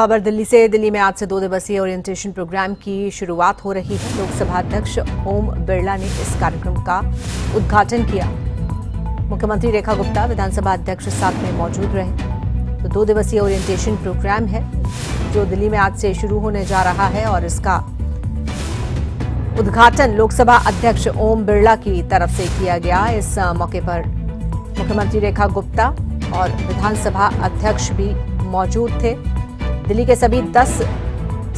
खबर दिल्ली से। दिल्ली में आज से 2 दिवसीय ओरिएंटेशन प्रोग्राम की शुरुआत हो रही है। लोकसभा अध्यक्ष ओम बिरला ने इस कार्यक्रम का उद्घाटन किया। मुख्यमंत्री रेखा गुप्ता विधानसभा अध्यक्ष साथ में मौजूद रहे। तो 2 दिवसीय ओरिएंटेशन प्रोग्राम है जो दिल्ली में आज से शुरू होने जा रहा है और इसका उद्घाटन लोकसभा अध्यक्ष ओम बिरला की तरफ से किया गया। इस मौके पर मुख्यमंत्री रेखा गुप्ता और विधानसभा अध्यक्ष भी मौजूद थे। दिल्ली के सभी 10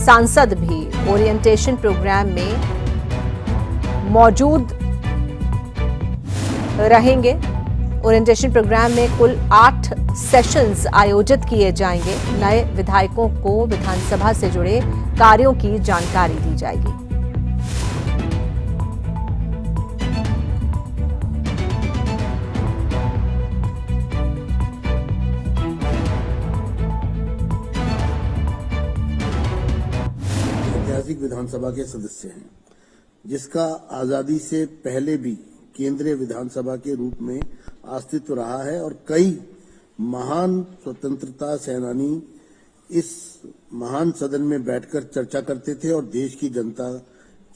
सांसद भी ओरिएंटेशन प्रोग्राम में मौजूद रहेंगे। ओरिएंटेशन प्रोग्राम में कुल 8 सेशंस आयोजित किए जाएंगे। नए विधायकों को विधानसभा से जुड़े कार्यों की जानकारी दी जाएगी। विधानसभा के सदस्य हैं, जिसका आजादी से पहले भी केंद्रीय विधानसभा के रूप में अस्तित्व रहा है और कई महान स्वतंत्रता सेनानी इस महान सदन में बैठकर चर्चा करते थे और देश की जनता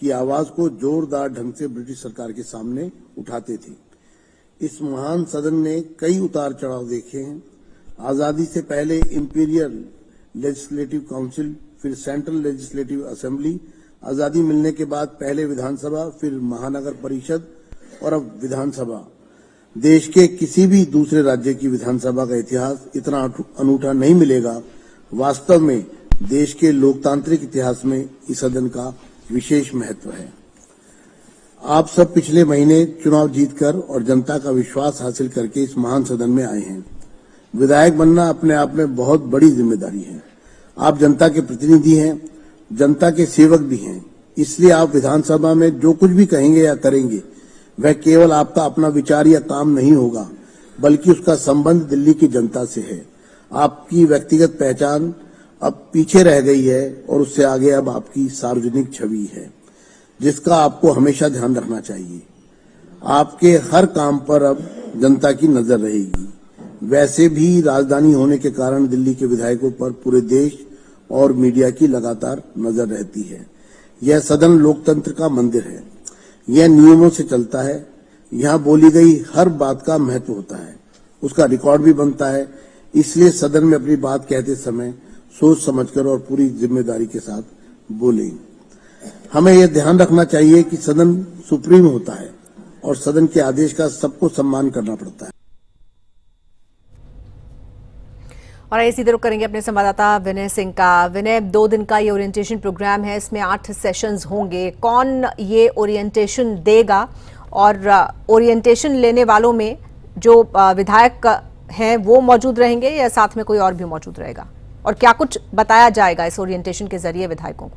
की आवाज को जोरदार ढंग से ब्रिटिश सरकार के सामने उठाते थे। इस महान सदन ने कई उतार चढ़ाव देखे हैं। आजादी से पहले इंपीरियल लेजिस्लेटिव काउंसिल, फिर सेंट्रल लेजिस्लेटिव असेंबली, आजादी मिलने के बाद पहले विधानसभा, फिर महानगर परिषद और अब विधानसभा। देश के किसी भी दूसरे राज्य की विधानसभा का इतिहास इतना अनूठा नहीं मिलेगा। वास्तव में देश के लोकतांत्रिक इतिहास में इस सदन का विशेष महत्व है। आप सब पिछले महीने चुनाव जीतकर और जनता का विश्वास हासिल करके इस महान सदन में आए हैं। विधायक बनना अपने आप में बहुत बड़ी जिम्मेदारी है। आप जनता के प्रतिनिधि हैं, जनता के सेवक भी हैं। इसलिए आप विधानसभा में जो कुछ भी कहेंगे या करेंगे वह केवल आपका अपना विचार या काम नहीं होगा, बल्कि उसका संबंध दिल्ली की जनता से है। आपकी व्यक्तिगत पहचान अब पीछे रह गई है और उससे आगे अब आपकी सार्वजनिक छवि है, जिसका आपको हमेशा ध्यान रखना चाहिए। आपके हर काम पर अब जनता की नजर रहेगी। वैसे भी राजधानी होने के कारण दिल्ली के विधायकों पर पूरे देश और मीडिया की लगातार नजर रहती है। यह सदन लोकतंत्र का मंदिर है। यह नियमों से चलता है। यहाँ बोली गई हर बात का महत्व होता है, उसका रिकॉर्ड भी बनता है। इसलिए सदन में अपनी बात कहते समय सोच समझकर और पूरी जिम्मेदारी के साथ बोलें। हमें यह ध्यान रखना चाहिए कि सदन सुप्रीम होता है और सदन के आदेश का सबको सम्मान करना पड़ता है। और इसी तरह करेंगे अपने संवाददाता विनय सिंह का। विनय, 2 दिन का ये ओरिएंटेशन प्रोग्राम है, इसमें 8 सेशंस होंगे। कौन ये ओरिएंटेशन देगा और ओरिएंटेशन लेने वालों में जो विधायक हैं वो मौजूद रहेंगे या साथ में कोई और भी मौजूद रहेगा? और क्या कुछ बताया जाएगा इस ओरिएंटेशन के जरिए विधायकों को?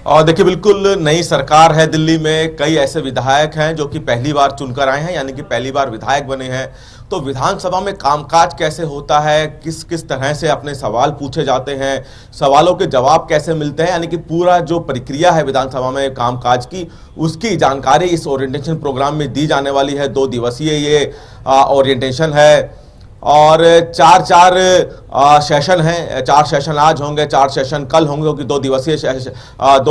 और देखिए, बिल्कुल नई सरकार है दिल्ली में। कई ऐसे विधायक हैं जो कि पहली बार चुनकर आए हैं, यानी कि पहली बार विधायक बने हैं। तो विधानसभा में कामकाज कैसे होता है, किस किस तरह से अपने सवाल पूछे जाते हैं, सवालों के जवाब कैसे मिलते हैं, यानी कि पूरा जो प्रक्रिया है विधानसभा में कामकाज की, उसकी जानकारी इस ओरिएंटेशन प्रोग्राम में दी जाने वाली है। 2 दिवसीय ये ओरिएंटेशन है और 4 सेशन हैं। 4 सेशन आज होंगे, 4 सेशन कल होंगे, क्योंकि 2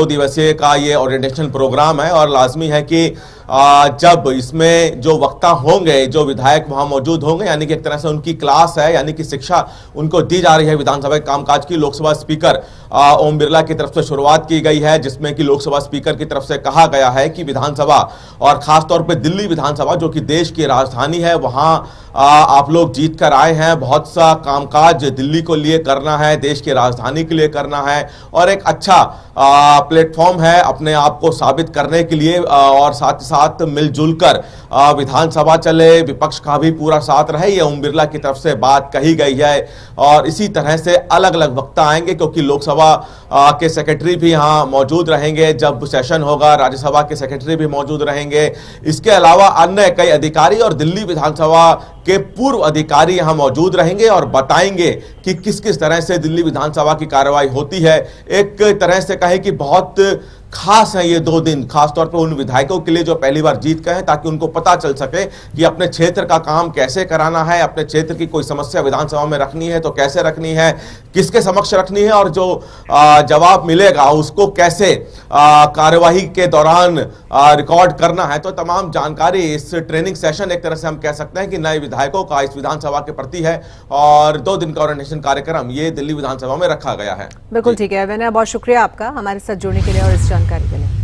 दिवसीय का ये ओरिएंटेशन प्रोग्राम है। और लाजमी है कि जब इसमें जो वक्ता होंगे, जो विधायक वहां मौजूद होंगे, यानी कि एक तरह से उनकी क्लास है, यानी कि शिक्षा उनको दी जा रही है विधानसभा के कामकाज की। लोकसभा स्पीकर ओम बिरला की तरफ से शुरुआत की गई है, जिसमें कि लोकसभा स्पीकर की तरफ से कहा गया है कि विधानसभा और खासतौर पर दिल्ली विधानसभा जो कि देश की राजधानी है, वहां आप लोग जीत कर आए हैं। बहुत सा कामकाज मुझे दिल्ली को लिए करना है, देश की राजधानी के लिए करना है और एक अच्छा प्लेटफॉर्म है अपने आप को साबित करने के लिए और साथ ही साथ मिलजुल कर विधानसभा चले, विपक्ष का भी पूरा साथ रहे, ये ओम बिरला की तरफ से बात कही गई है। और इसी तरह से अलग अलग वक्ता आएंगे क्योंकि लोकसभा के सेक्रेटरी भी यहाँ मौजूद रहेंगे जब सेशन होगा, राज्यसभा के सेक्रेटरी भी मौजूद रहेंगे। इसके अलावा अन्य कई अधिकारी और दिल्ली विधानसभा के पूर्व अधिकारी यहां मौजूद रहेंगे और बताएंगे कि किस किस तरह से दिल्ली विधानसभा की कार्रवाई होती है। एक तरह से कहें कि बहुत खास है ये 2 दिन, खासतौर पर उन विधायकों के लिए जो पहली बार जीत गए हैं, ताकि उनको पता चल सके कि अपने क्षेत्र का काम कैसे कराना है, अपने क्षेत्र की कोई समस्या विधानसभा में रखनी है तो कैसे रखनी है, किसके समक्ष रखनी है और जो जवाब मिलेगा उसको कैसे कार्यवाही के दौरान रिकॉर्ड करना है। तो तमाम जानकारी इस ट्रेनिंग सेशन एक तरह से हम कह सकते हैं कि नए विधायकों का इस विधानसभा के प्रति है और 2 दिन का ओरिएंटेशन कार्यक्रम ये दिल्ली विधानसभा में रखा गया है। बिल्कुल ठीक है विनय, बहुत शुक्रिया आपका हमारे साथ जुड़ने के लिए और इस जानकारी के लिए।